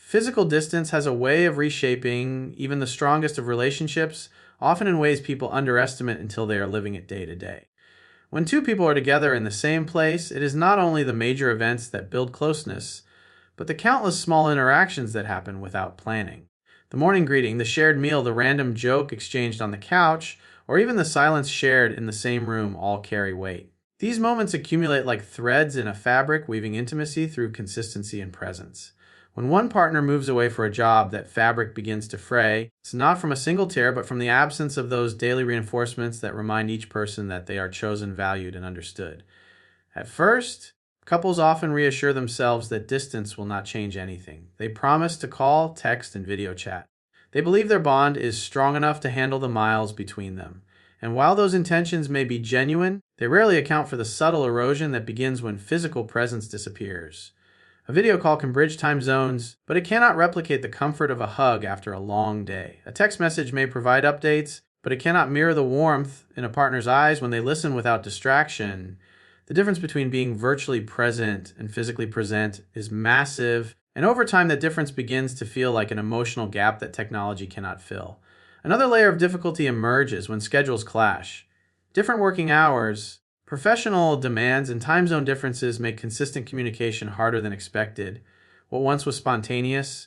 Physical distance has a way of reshaping even the strongest of relationships, often in ways people underestimate until they are living it day to day. When two people are together in the same place, it is not only the major events that build closeness, but the countless small interactions that happen without planning. The morning greeting, the shared meal, the random joke exchanged on the couch, or even the silence shared in the same room all carry weight. These moments accumulate like threads in a fabric, weaving intimacy through consistency and presence. When one partner moves away for a job, that fabric begins to fray. It's not from a single tear, but from the absence of those daily reinforcements that remind each person that they are chosen, valued, and understood. At first, couples often reassure themselves that distance will not change anything. They promise to call, text, and video chat. They believe their bond is strong enough to handle the miles between them. And while those intentions may be genuine, they rarely account for the subtle erosion that begins when physical presence disappears. A video call can bridge time zones, but it cannot replicate the comfort of a hug after a long day. A text message may provide updates, but it cannot mirror the warmth in a partner's eyes when they listen without distraction. The difference between being virtually present and physically present is massive, and over time that difference begins to feel like an emotional gap that technology cannot fill. Another layer of difficulty emerges when schedules clash. Different working hours, professional demands, and time zone differences make consistent communication harder than expected. What once was spontaneous,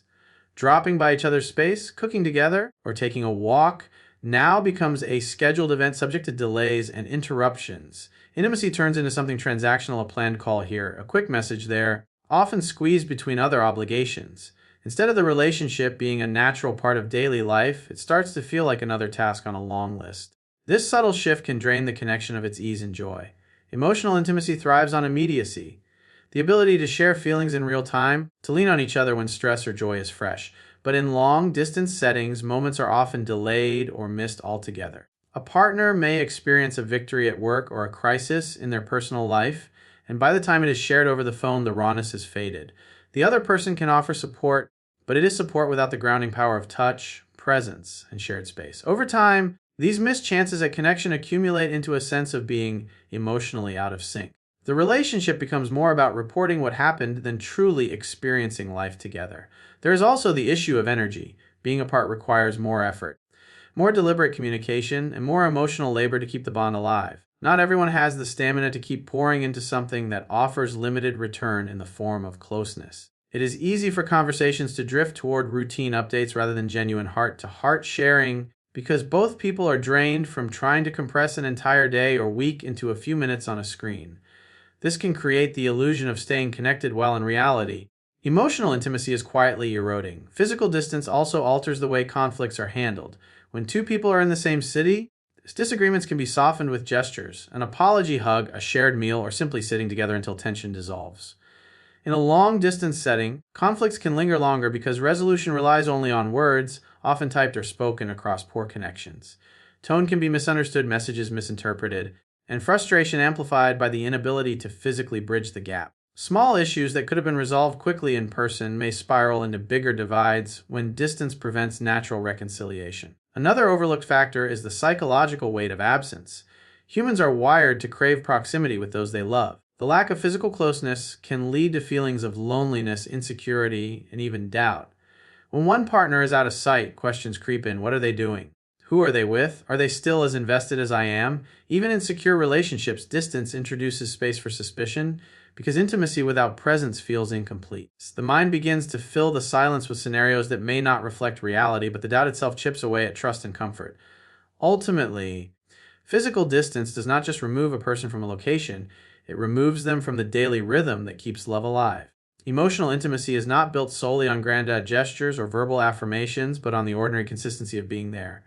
dropping by each other's space, cooking together, or taking a walk, now becomes a scheduled event subject to delays and interruptions. Intimacy turns into something transactional, a planned call here, a quick message there, often squeezed between other obligations. Instead of the relationship being a natural part of daily life, it starts to feel like another task on a long list. This subtle shift can drain the connection of its ease and joy. Emotional intimacy thrives on immediacy, the ability to share feelings in real time, to lean on each other when stress or joy is fresh. But in long-distance settings, moments are often delayed or missed altogether. A partner may experience a victory at work or a crisis in their personal life, and by the time it is shared over the phone, the rawness is faded. The other person can offer support, but it is support without the grounding power of touch, presence, and shared space. Over time, these missed chances at connection accumulate into a sense of being emotionally out of sync. The relationship becomes more about reporting what happened than truly experiencing life together. There is also the issue of energy. Being apart requires more effort, more deliberate communication, and more emotional labor to keep the bond alive. Not everyone has the stamina to keep pouring into something that offers limited return in the form of closeness. It is easy for conversations to drift toward routine updates rather than genuine heart-to-heart sharing because both people are drained from trying to compress an entire day or week into a few minutes on a screen. This can create the illusion of staying connected while in reality, emotional intimacy is quietly eroding. Physical distance also alters the way conflicts are handled. When two people are in the same city, disagreements can be softened with gestures, an apology hug, a shared meal, or simply sitting together until tension dissolves. In a long-distance setting, conflicts can linger longer because resolution relies only on words, often typed or spoken across poor connections. Tone can be misunderstood, messages misinterpreted, and frustration amplified by the inability to physically bridge the gap. Small issues that could have been resolved quickly in person may spiral into bigger divides when distance prevents natural reconciliation. Another overlooked factor is the psychological weight of absence. Humans are wired to crave proximity with those they love. The lack of physical closeness can lead to feelings of loneliness, insecurity, and even doubt. When one partner is out of sight, questions creep in. What are they doing? Who are they with? Are they still as invested as I am? Even in secure relationships, distance introduces space for suspicion because intimacy without presence feels incomplete. The mind begins to fill the silence with scenarios that may not reflect reality, but the doubt itself chips away at trust and comfort. Ultimately, physical distance does not just remove a person from a location, it removes them from the daily rhythm that keeps love alive. Emotional intimacy is not built solely on grand gestures or verbal affirmations, but on the ordinary consistency of being there.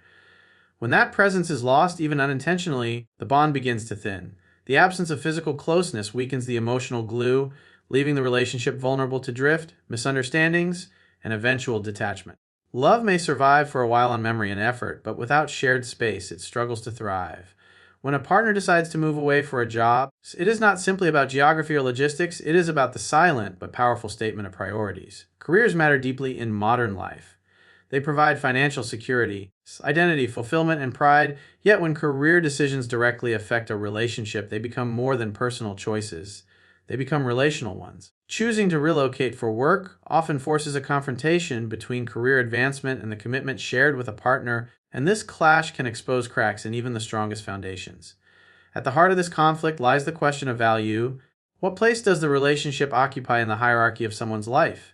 When that presence is lost, even unintentionally, the bond begins to thin. The absence of physical closeness weakens the emotional glue, leaving the relationship vulnerable to drift, misunderstandings, and eventual detachment. Love may survive for a while on memory and effort, but without shared space, it struggles to thrive. When a partner decides to move away for a job, it is not simply about geography or logistics, it is about the silent but powerful statement of priorities. Careers matter deeply in modern life. They provide financial security, identity, fulfillment, and pride, yet when career decisions directly affect a relationship, they become more than personal choices. they become relational ones. Choosing to relocate for work often forces a confrontation between career advancement and the commitment shared with a partner, and this clash can expose cracks in even the strongest foundations. At the heart of this conflict lies the question of value. What place does the relationship occupy in the hierarchy of someone's life?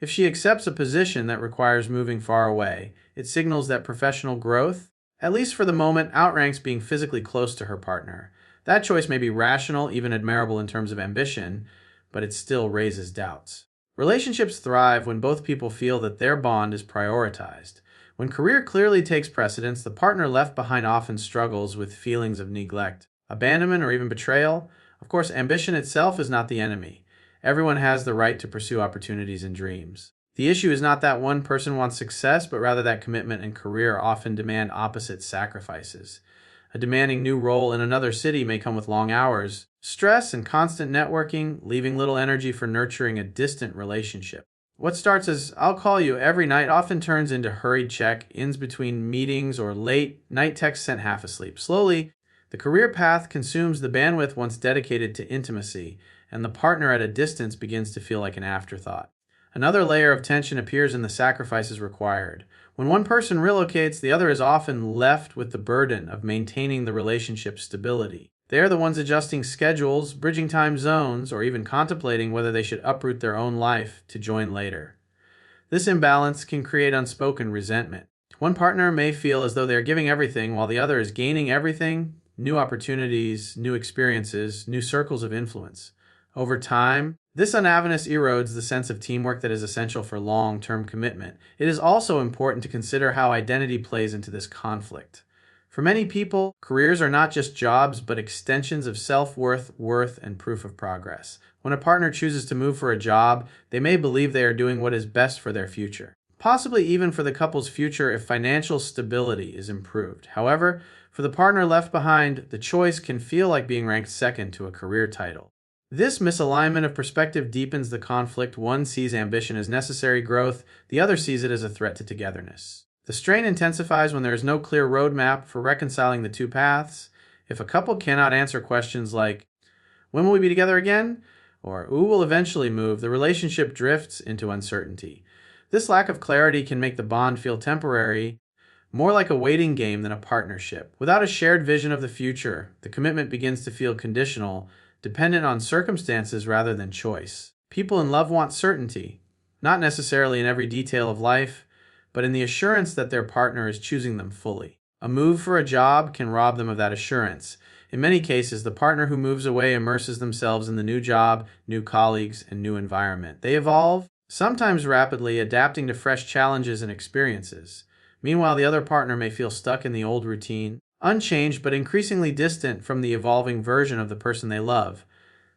If she accepts a position that requires moving far away, it signals that professional growth, at least for the moment, outranks being physically close to her partner. That choice may be rational, even admirable in terms of ambition, but it still raises doubts. Relationships thrive when both people feel that their bond is prioritized. When career clearly takes precedence, the partner left behind often struggles with feelings of neglect, abandonment, or even betrayal. Of course, ambition itself is not the enemy. Everyone has the right to pursue opportunities and dreams. The issue is not that one person wants success, but rather that commitment and career often demand opposite sacrifices. A demanding new role in another city may come with long hours, stress, and constant networking, leaving little energy for nurturing a distant relationship. What starts as "I'll call you" every night often turns into hurried check-ins between meetings or late night texts sent half asleep. Slowly, the career path consumes the bandwidth once dedicated to intimacy, and the partner at a distance begins to feel like an afterthought. Another layer of tension appears in the sacrifices required. When one person relocates, the other is often left with the burden of maintaining the relationship's stability. They are the ones adjusting schedules, bridging time zones, or even contemplating whether they should uproot their own life to join later. This imbalance can create unspoken resentment. One partner may feel as though they are giving everything while the other is gaining everything: new opportunities, new experiences, new circles of influence. Over time, this uneveness erodes the sense of teamwork that is essential for long-term commitment. It is also important to consider how identity plays into this conflict. For many people, careers are not just jobs, but extensions of self-worth, worth, and proof of progress. When a partner chooses to move for a job, they may believe they are doing what is best for their future, possibly even for the couple's future if financial stability is improved. However, for the partner left behind, the choice can feel like being ranked second to a career title. This misalignment of perspective deepens the conflict. One sees ambition as necessary growth, the other sees it as a threat to togetherness. The strain intensifies when there is no clear roadmap for reconciling the two paths. If a couple cannot answer questions like, "When will we be together again?" or "Who will eventually move?" the relationship drifts into uncertainty. This lack of clarity can make the bond feel temporary, more like a waiting game than a partnership. Without a shared vision of the future, the commitment begins to feel conditional, dependent on circumstances rather than choice. People in love want certainty, not necessarily in every detail of life, but in the assurance that their partner is choosing them fully. A move for a job can rob them of that assurance. In many cases, the partner who moves away immerses themselves in the new job, new colleagues, and new environment. They evolve, sometimes rapidly, adapting to fresh challenges and experiences. Meanwhile, the other partner may feel stuck in the old routine, unchanged but increasingly distant from the evolving version of the person they love.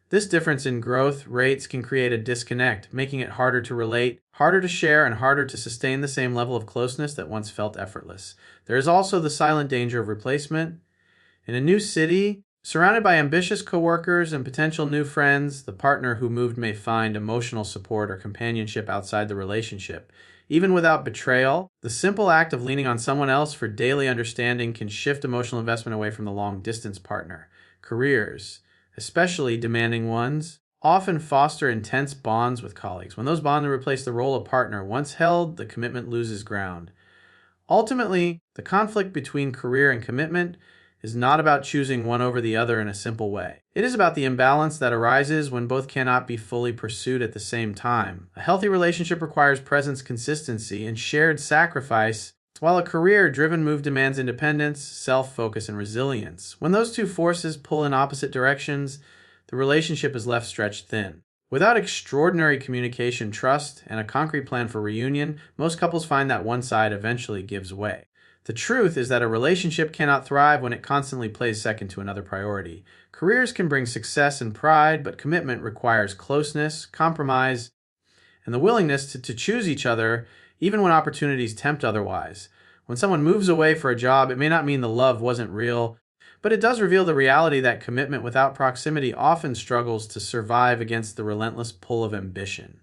This difference in growth rates can create a disconnect, making it harder to relate, harder to share, and harder to sustain the same level of closeness that once felt effortless. There is also the silent danger of replacement. In a new city, surrounded by ambitious coworkers and potential new friends, the partner who moved may find emotional support or companionship outside the relationship. Even without betrayal, the simple act of leaning on someone else for daily understanding can shift emotional investment away from the long-distance partner. Careers, especially demanding ones, often foster intense bonds with colleagues. When those bonds replace the role of partner once held, the commitment loses ground. Ultimately, the conflict between career and commitment is not about choosing one over the other in a simple way. It is about the imbalance that arises when both cannot be fully pursued at the same time. A healthy relationship requires presence, consistency, and shared sacrifice, while a career-driven move demands independence, self-focus, and resilience. When those two forces pull in opposite directions, the relationship is left stretched thin. Without extraordinary communication, trust, and a concrete plan for reunion, most couples find that one side eventually gives way. The truth is that a relationship cannot thrive when it constantly plays second to another priority. Careers can bring success and pride, but commitment requires closeness, compromise, and the willingness to choose each other even when opportunities tempt otherwise. When someone moves away for a job, it may not mean the love wasn't real, but it does reveal the reality that commitment without proximity often struggles to survive against the relentless pull of ambition.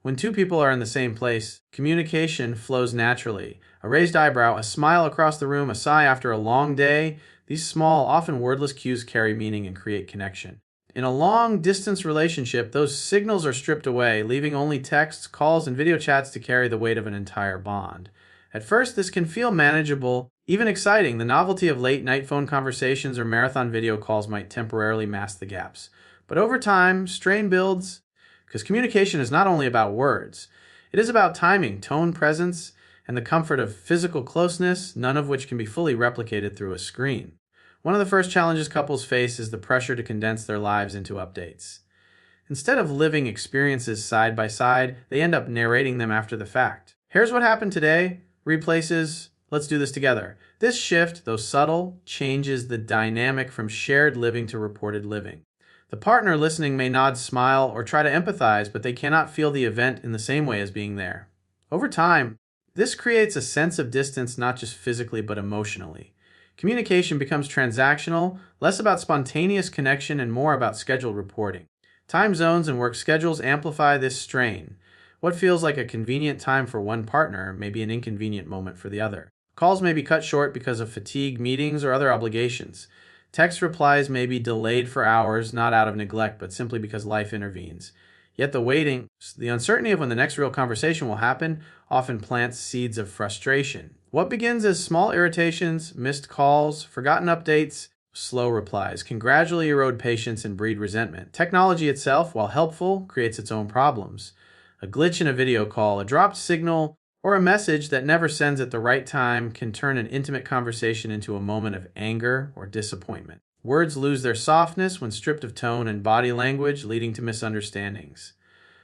When two people are in the same place, communication flows naturally. A raised eyebrow, a smile across the room, a sigh after a long day, these small, often wordless cues carry meaning and create connection. In a long-distance relationship, those signals are stripped away, leaving only texts, calls, and video chats to carry the weight of an entire bond. At first, this can feel manageable, even exciting. The novelty of late-night phone conversations or marathon video calls might temporarily mask the gaps. But over time, strain builds, because communication is not only about words. It is about timing, tone, presence, and the comfort of physical closeness, none of which can be fully replicated through a screen. One of the first challenges couples face is the pressure to condense their lives into updates. Instead of living experiences side by side, they end up narrating them after the fact. Here's what happened today replaces, let's do this together. This shift, though subtle, changes the dynamic from shared living to reported living. The partner listening may nod, smile, or try to empathize, but they cannot feel the event in the same way as being there. Over time, this creates a sense of distance not just physically but emotionally. Communication becomes transactional, less about spontaneous connection and more about scheduled reporting. Time zones and work schedules amplify this strain. What feels like a convenient time for one partner may be an inconvenient moment for the other. Calls may be cut short because of fatigue, meetings, or other obligations. Text replies may be delayed for hours, not out of neglect, but simply because life intervenes. Yet the waiting, the uncertainty of when the next real conversation will happen, often plants seeds of frustration. What begins as small irritations, missed calls, forgotten updates, slow replies, can gradually erode patience and breed resentment. Technology itself, while helpful, creates its own problems. A glitch in a video call, a dropped signal, or a message that never sends at the right time can turn an intimate conversation into a moment of anger or disappointment. Words lose their softness when stripped of tone and body language, leading to misunderstandings.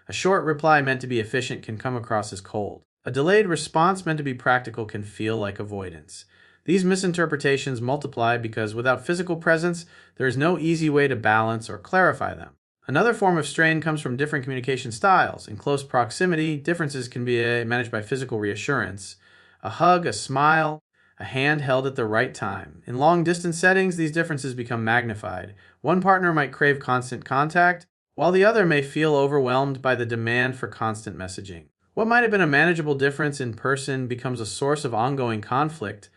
A short reply meant to be efficient can come across as cold. A delayed response meant to be practical can feel like avoidance. These misinterpretations multiply because without physical presence, there is no easy way to balance or clarify them. Another form of strain comes from different communication styles. In close proximity, differences can be managed by physical reassurance. A hug, a smile, a hand held at the right time. In long-distance settings, these differences become magnified. One partner might crave constant contact, while the other may feel overwhelmed by the demand for constant messaging. What might have been a manageable difference in person becomes a source of ongoing conflict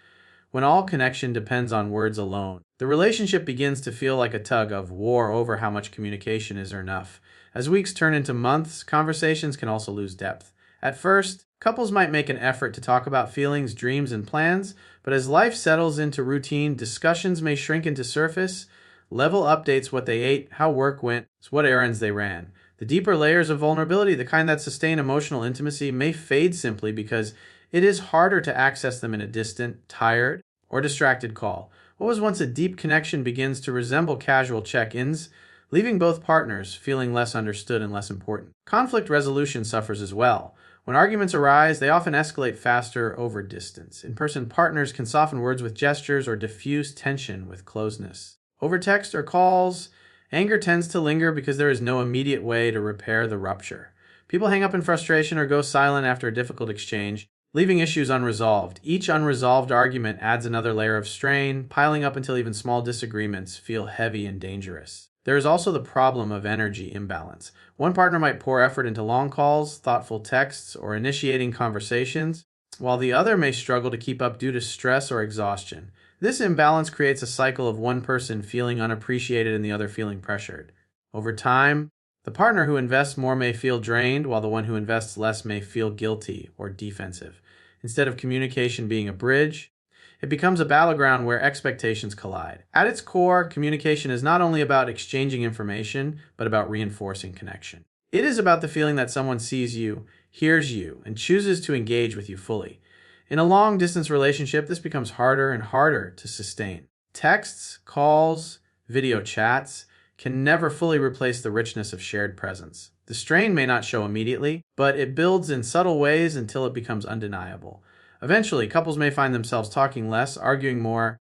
when all connection depends on words alone. The relationship begins to feel like a tug of war over how much communication is enough. As weeks turn into months, conversations can also lose depth. At first, couples might make an effort to talk about feelings, dreams, and plans, but as life settles into routine, discussions may shrink into surface level updates: what they ate, how work went, what errands they ran. The deeper layers of vulnerability, the kind that sustain emotional intimacy, may fade simply because it is harder to access them in a distant, tired, or distracted call. What was once a deep connection begins to resemble casual check-ins, leaving both partners feeling less understood and less important. Conflict resolution suffers as well. When arguments arise, they often escalate faster over distance. In-person partners can soften words with gestures or diffuse tension with closeness. Over text or calls, anger tends to linger because there is no immediate way to repair the rupture. People hang up in frustration or go silent after a difficult exchange, leaving issues unresolved. Each unresolved argument adds another layer of strain, piling up until even small disagreements feel heavy and dangerous. There is also the problem of energy imbalance. One partner might pour effort into long calls, thoughtful texts, or initiating conversations, while the other may struggle to keep up due to stress or exhaustion. This imbalance creates a cycle of one person feeling unappreciated and the other feeling pressured. Over time, the partner who invests more may feel drained, while the one who invests less may feel guilty or defensive. Instead of communication being a bridge, it becomes a battleground where expectations collide. At its core, communication is not only about exchanging information, but about reinforcing connection. It is about the feeling that someone sees you, hears you, and chooses to engage with you fully. In a long-distance relationship, this becomes harder and harder to sustain. Texts, calls, video chats can never fully replace the richness of shared presence. The strain may not show immediately, but it builds in subtle ways until it becomes undeniable. Eventually, couples may find themselves talking less, arguing more,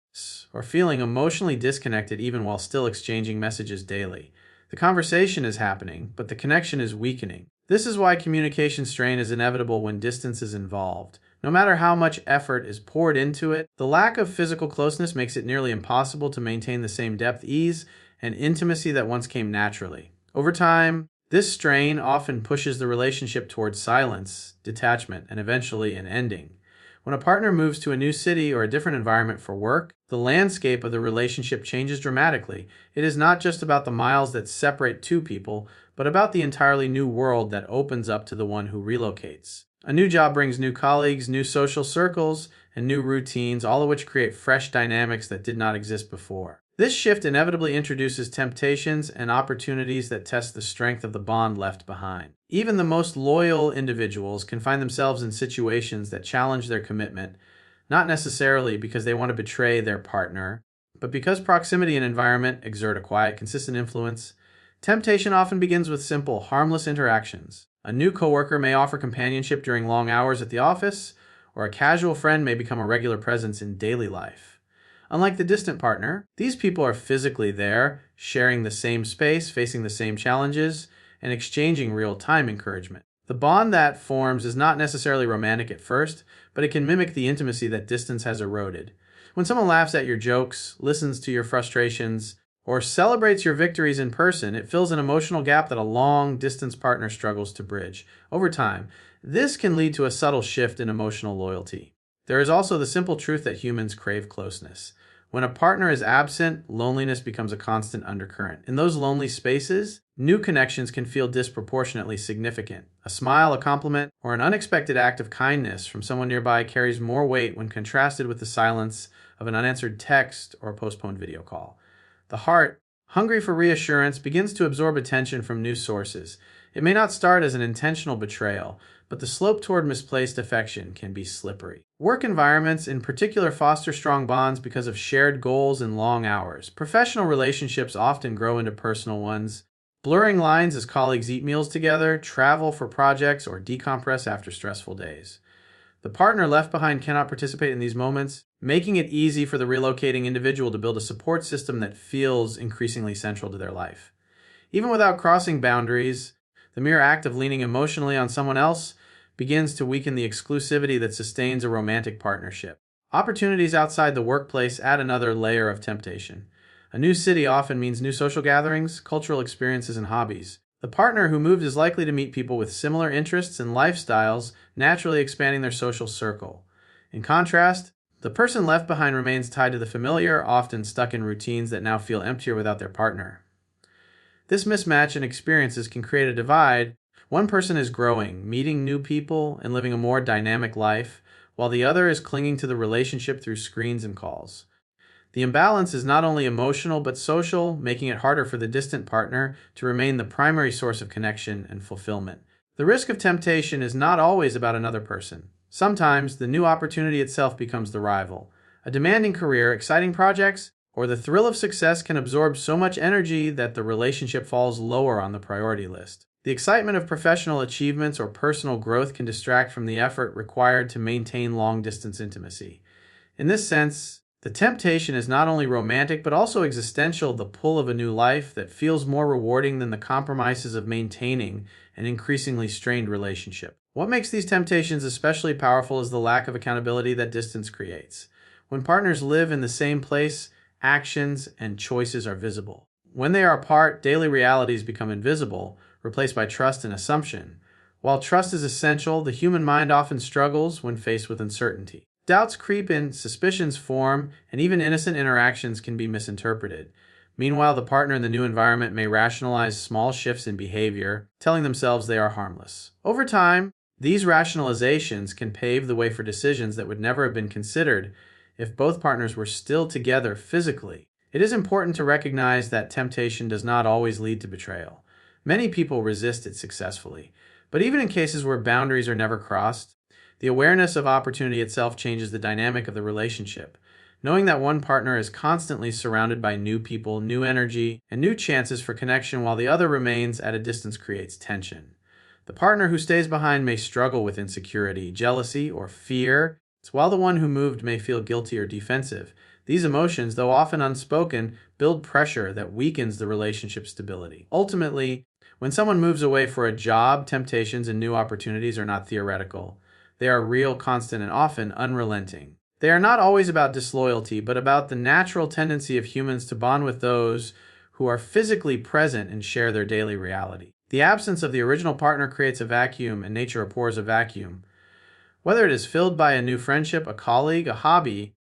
or feeling emotionally disconnected even while still exchanging messages daily. The conversation is happening, but the connection is weakening. This is why communication strain is inevitable when distance is involved. No matter how much effort is poured into it, the lack of physical closeness makes it nearly impossible to maintain the same depth, ease, and intimacy that once came naturally. Over time, this strain often pushes the relationship towards silence, detachment, and eventually an ending. When a partner moves to a new city or a different environment for work, the landscape of the relationship changes dramatically. It is not just about the miles that separate two people, but about the entirely new world that opens up to the one who relocates. A new job brings new colleagues, new social circles, and new routines, all of which create fresh dynamics that did not exist before. This shift inevitably introduces temptations and opportunities that test the strength of the bond left behind. Even the most loyal individuals can find themselves in situations that challenge their commitment, not necessarily because they want to betray their partner, but because proximity and environment exert a quiet, consistent influence. Temptation often begins with simple, harmless interactions. A new coworker may offer companionship during long hours at the office, or a casual friend may become a regular presence in daily life. Unlike the distant partner, these people are physically there, sharing the same space, facing the same challenges, and exchanging real-time encouragement. The bond that forms is not necessarily romantic at first, but it can mimic the intimacy that distance has eroded. When someone laughs at your jokes, listens to your frustrations, or celebrates your victories in person, it fills an emotional gap that a long-distance partner struggles to bridge. Over time, this can lead to a subtle shift in emotional loyalty. There is also the simple truth that humans crave closeness. When a partner is absent, loneliness becomes a constant undercurrent. In those lonely spaces, new connections can feel disproportionately significant. A smile, a compliment, or an unexpected act of kindness from someone nearby carries more weight when contrasted with the silence of an unanswered text or a postponed video call. The heart, hungry for reassurance, begins to absorb attention from new sources. It may not start as an intentional betrayal, but the slope toward misplaced affection can be slippery. Work environments in particular foster strong bonds because of shared goals and long hours. Professional relationships often grow into personal ones, blurring lines as colleagues eat meals together, travel for projects, or decompress after stressful days. The partner left behind cannot participate in these moments, making it easy for the relocating individual to build a support system that feels increasingly central to their life. Even without crossing boundaries, the mere act of leaning emotionally on someone else begins to weaken the exclusivity that sustains a romantic partnership. Opportunities outside the workplace add another layer of temptation. A new city often means new social gatherings, cultural experiences, and hobbies. The partner who moved is likely to meet people with similar interests and lifestyles, naturally expanding their social circle. In contrast, the person left behind remains tied to the familiar, often stuck in routines that now feel emptier without their partner. This mismatch in experiences can create a divide. One person is growing, meeting new people, and living a more dynamic life, while the other is clinging to the relationship through screens and calls. The imbalance is not only emotional but social, making it harder for the distant partner to remain the primary source of connection and fulfillment. The risk of temptation is not always about another person. Sometimes, the new opportunity itself becomes the rival. A demanding career, exciting projects, or the thrill of success can absorb so much energy that the relationship falls lower on the priority list. The excitement of professional achievements or personal growth can distract from the effort required to maintain long-distance intimacy. In this sense, the temptation is not only romantic but also existential, the pull of a new life that feels more rewarding than the compromises of maintaining an increasingly strained relationship. What makes these temptations especially powerful is the lack of accountability that distance creates. When partners live in the same place, actions and choices are visible. When they are apart, daily realities become invisible, replaced by trust and assumption. While trust is essential, the human mind often struggles when faced with uncertainty. Doubts creep in, suspicions form, and even innocent interactions can be misinterpreted. Meanwhile, the partner in the new environment may rationalize small shifts in behavior, telling themselves they are harmless. Over time, these rationalizations can pave the way for decisions that would never have been considered if both partners were still together physically. It is important to recognize that temptation does not always lead to betrayal. Many people resist it successfully. But even in cases where boundaries are never crossed, the awareness of opportunity itself changes the dynamic of the relationship. Knowing that one partner is constantly surrounded by new people, new energy, and new chances for connection while the other remains at a distance creates tension. The partner who stays behind may struggle with insecurity, jealousy, or fear, while the one who moved may feel guilty or defensive. These emotions, though often unspoken, build pressure that weakens the relationship's stability. Ultimately, when someone moves away for a job, temptations and new opportunities are not theoretical. They are real, constant, and often unrelenting. They are not always about disloyalty, but about the natural tendency of humans to bond with those who are physically present and share their daily reality. The absence of the original partner creates a vacuum, and nature abhors a vacuum. Whether it is filled by a new friendship, a colleague, a hobby,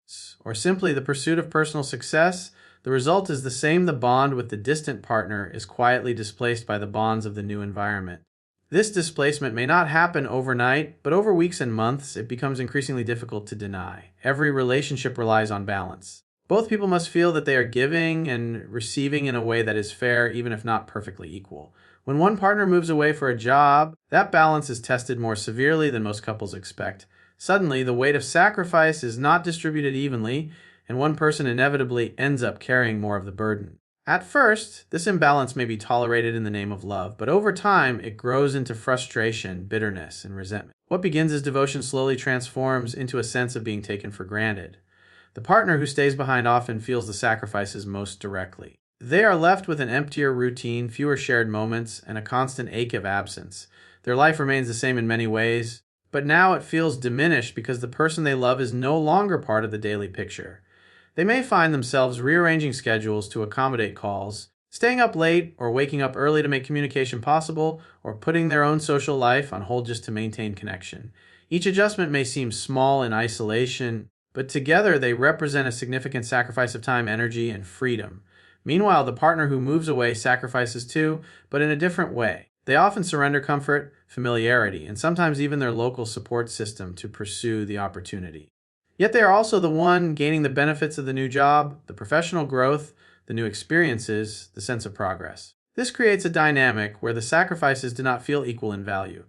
or simply the pursuit of personal success, the result is the same. The bond with the distant partner is quietly displaced by the bonds of the new environment. This displacement may not happen overnight, but over weeks and months, it becomes increasingly difficult to deny. Every relationship relies on balance. Both people must feel that they are giving and receiving in a way that is fair, even if not perfectly equal. When one partner moves away for a job, that balance is tested more severely than most couples expect. Suddenly, the weight of sacrifice is not distributed evenly, and one person inevitably ends up carrying more of the burden. At first, this imbalance may be tolerated in the name of love, but over time, it grows into frustration, bitterness, and resentment. What begins as devotion slowly transforms into a sense of being taken for granted. The partner who stays behind often feels the sacrifices most directly. They are left with an emptier routine, fewer shared moments, and a constant ache of absence. Their life remains the same in many ways, but now it feels diminished because the person they love is no longer part of the daily picture. They may find themselves rearranging schedules to accommodate calls, staying up late or waking up early to make communication possible, or putting their own social life on hold just to maintain connection. Each adjustment may seem small in isolation, but together they represent a significant sacrifice of time, energy, and freedom. Meanwhile, the partner who moves away sacrifices too, but in a different way. They often surrender comfort, familiarity, and sometimes even their local support system to pursue the opportunity. Yet they are also the one gaining the benefits of the new job, the professional growth, the new experiences, the sense of progress. This creates a dynamic where the sacrifices do not feel equal in value.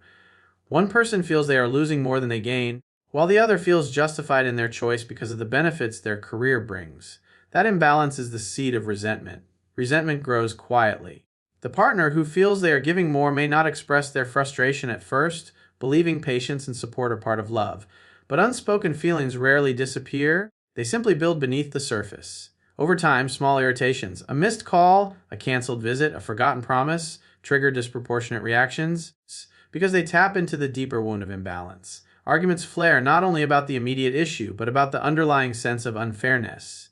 One person feels they are losing more than they gain, while the other feels justified in their choice because of the benefits their career brings. That imbalance is the seed of resentment. Resentment grows quietly. The partner who feels they are giving more may not express their frustration at first, believing patience and support are part of love. But unspoken feelings rarely disappear, they simply build beneath the surface. Over time, small irritations, a missed call, a canceled visit, a forgotten promise, trigger disproportionate reactions because they tap into the deeper wound of imbalance. Arguments flare not only about the immediate issue, but about the underlying sense of unfairness.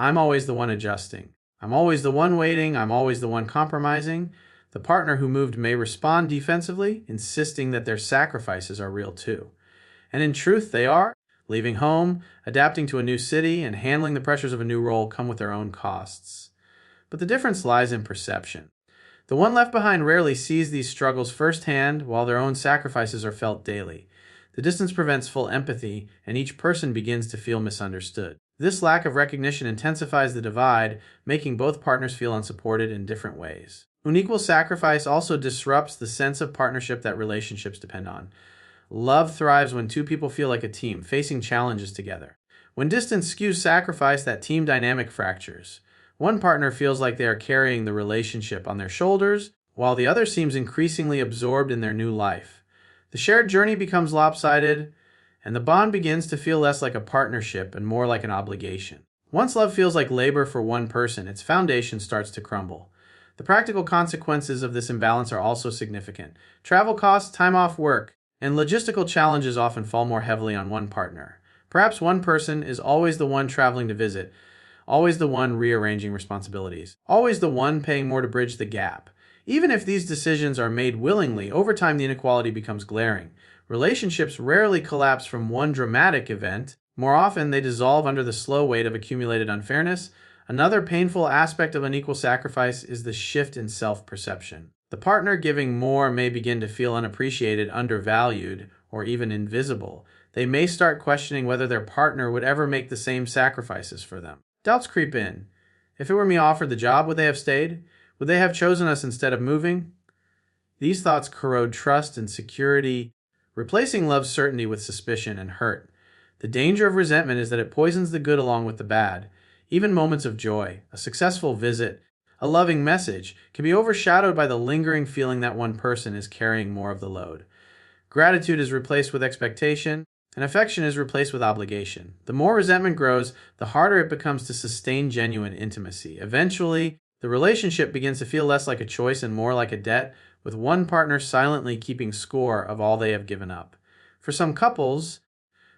I'm always the one adjusting. I'm always the one waiting. I'm always the one compromising. The partner who moved may respond defensively, insisting that their sacrifices are real too. And in truth, they are. Leaving home, adapting to a new city, and handling the pressures of a new role come with their own costs. But the difference lies in perception. The one left behind rarely sees these struggles firsthand, while their own sacrifices are felt daily. The distance prevents full empathy, and each person begins to feel misunderstood. This lack of recognition intensifies the divide, making both partners feel unsupported in different ways. Unequal sacrifice also disrupts the sense of partnership that relationships depend on. Love thrives when two people feel like a team, facing challenges together. When distance skews sacrifice, that team dynamic fractures. One partner feels like they are carrying the relationship on their shoulders, while the other seems increasingly absorbed in their new life. The shared journey becomes lopsided, and the bond begins to feel less like a partnership and more like an obligation. Once love feels like labor for one person, its foundation starts to crumble. The practical consequences of this imbalance are also significant. Travel costs, time off work, and logistical challenges often fall more heavily on one partner. Perhaps one person is always the one traveling to visit, always the one rearranging responsibilities, always the one paying more to bridge the gap. Even if these decisions are made willingly, over time the inequality becomes glaring. Relationships rarely collapse from one dramatic event. More often, they dissolve under the slow weight of accumulated unfairness. Another painful aspect of unequal sacrifice is the shift in self-perception. The partner giving more may begin to feel unappreciated, undervalued, or even invisible. They may start questioning whether their partner would ever make the same sacrifices for them. Doubts creep in. If it were me offered the job, would they have stayed? Would they have chosen us instead of moving? These thoughts corrode trust and security, replacing love's certainty with suspicion and hurt. The danger of resentment is that it poisons the good along with the bad. Even moments of joy, a successful visit, a loving message, can be overshadowed by the lingering feeling that one person is carrying more of the load. Gratitude is replaced with expectation, and affection is replaced with obligation. The more resentment grows, the harder it becomes to sustain genuine intimacy. Eventually, the relationship begins to feel less like a choice and more like a debt, with one partner silently keeping score of all they have given up. For some couples,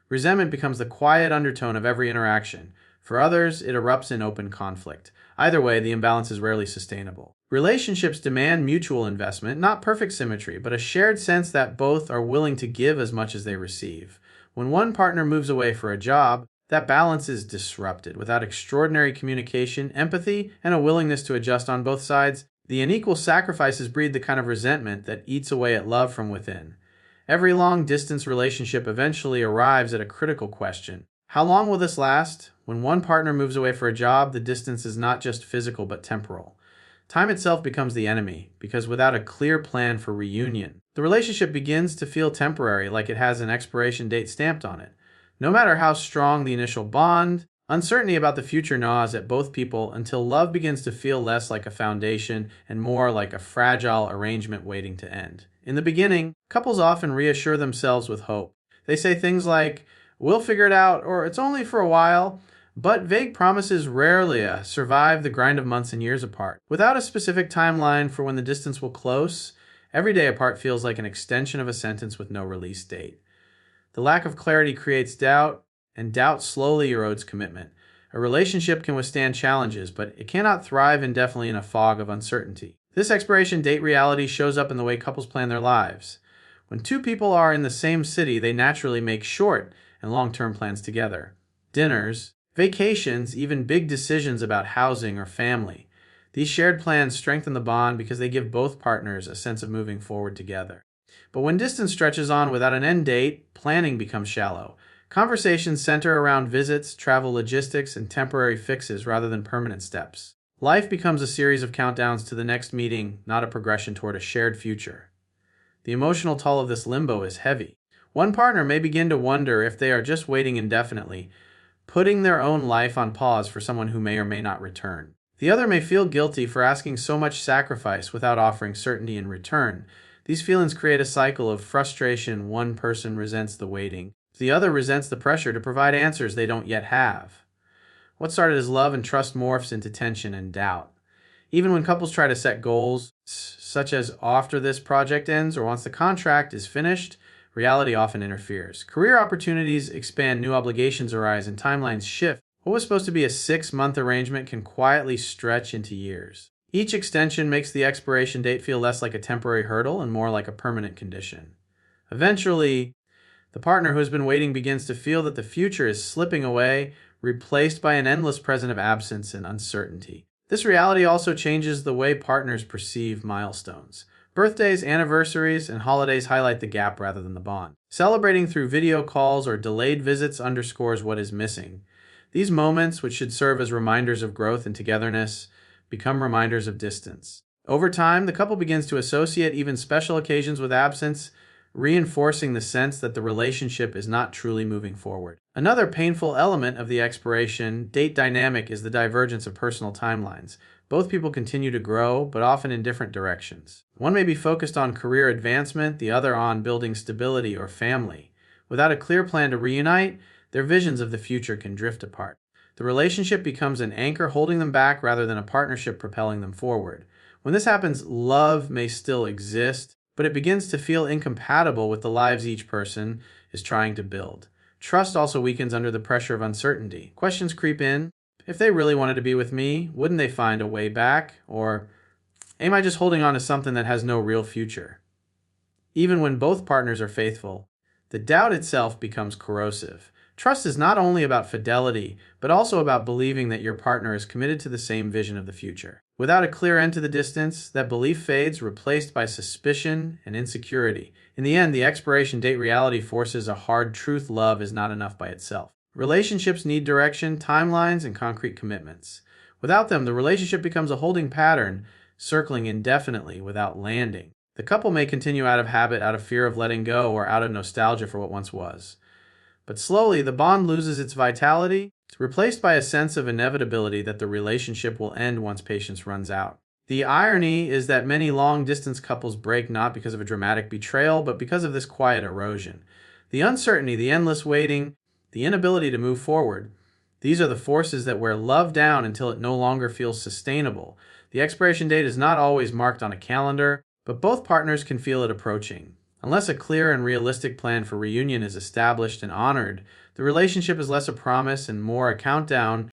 resentment becomes the quiet undertone of every interaction. For others, it erupts in open conflict. Either way, the imbalance is rarely sustainable. Relationships demand mutual investment, not perfect symmetry, but a shared sense that both are willing to give as much as they receive. When one partner moves away for a job, that balance is disrupted. Without extraordinary communication, empathy, and a willingness to adjust on both sides, the unequal sacrifices breed the kind of resentment that eats away at love from within. Every long-distance relationship eventually arrives at a critical question. How long will this last? When one partner moves away for a job, the distance is not just physical but temporal. Time itself becomes the enemy, because without a clear plan for reunion, the relationship begins to feel temporary, like it has an expiration date stamped on it. No matter how strong the initial bond, uncertainty about the future gnaws at both people until love begins to feel less like a foundation and more like a fragile arrangement waiting to end. In the beginning, couples often reassure themselves with hope. They say things like, "We'll figure it out," or "It's only for a while." But vague promises rarely survive the grind of months and years apart. Without a specific timeline for when the distance will close, every day apart feels like an extension of a sentence with no release date. The lack of clarity creates doubt, and doubt slowly erodes commitment. A relationship can withstand challenges, but it cannot thrive indefinitely in a fog of uncertainty. This expiration date reality shows up in the way couples plan their lives. When two people are in the same city, they naturally make short and long-term plans together. Dinners, vacations, even big decisions about housing or family. These shared plans strengthen the bond because they give both partners a sense of moving forward together. But when distance stretches on without an end date, planning becomes shallow. Conversations center around visits, travel logistics, and temporary fixes rather than permanent steps. Life becomes a series of countdowns to the next meeting, not a progression toward a shared future. The emotional toll of this limbo is heavy. One partner may begin to wonder if they are just waiting indefinitely, putting their own life on pause for someone who may or may not return. The other may feel guilty for asking so much sacrifice without offering certainty in return. These feelings create a cycle of frustration. One person resents the waiting. The other resents the pressure to provide answers they don't yet have. What started as love and trust morphs into tension and doubt. Even when couples try to set goals, such as after this project ends or once the contract is finished, reality often interferes. Career opportunities expand, new obligations arise, and timelines shift. What was supposed to be a 6-month arrangement can quietly stretch into years. Each extension makes the expiration date feel less like a temporary hurdle and more like a permanent condition. Eventually, the partner who has been waiting begins to feel that the future is slipping away, replaced by an endless present of absence and uncertainty. This reality also changes the way partners perceive milestones. Birthdays, anniversaries, and holidays highlight the gap rather than the bond. Celebrating through video calls or delayed visits underscores what is missing. These moments, which should serve as reminders of growth and togetherness, become reminders of distance. Over time, the couple begins to associate even special occasions with absence, reinforcing the sense that the relationship is not truly moving forward. Another painful element of the expiration date dynamic is the divergence of personal timelines. Both people continue to grow, but often in different directions. One may be focused on career advancement, the other on building stability or family. Without a clear plan to reunite, their visions of the future can drift apart. The relationship becomes an anchor holding them back rather than a partnership propelling them forward. When this happens, love may still exist, but it begins to feel incompatible with the lives each person is trying to build. Trust also weakens under the pressure of uncertainty. Questions creep in. If they really wanted to be with me, wouldn't they find a way back? Or am I just holding on to something that has no real future? Even when both partners are faithful, the doubt itself becomes corrosive. Trust is not only about fidelity, but also about believing that your partner is committed to the same vision of the future. Without a clear end to the distance, that belief fades, replaced by suspicion and insecurity. In the end, the expiration date reality forces a hard truth: love is not enough by itself. Relationships need direction, timelines, and concrete commitments. Without them, the relationship becomes a holding pattern, circling indefinitely without landing. The couple may continue out of habit, out of fear of letting go, or out of nostalgia for what once was. But slowly, the bond loses its vitality. It's replaced by a sense of inevitability that the relationship will end once patience runs out. The irony is that many long-distance couples break not because of a dramatic betrayal, but because of this quiet erosion. The uncertainty, the endless waiting, the inability to move forward. These are the forces that wear love down until it no longer feels sustainable. The expiration date is not always marked on a calendar, but both partners can feel it approaching. Unless a clear and realistic plan for reunion is established and honored, the relationship is less a promise and more a countdown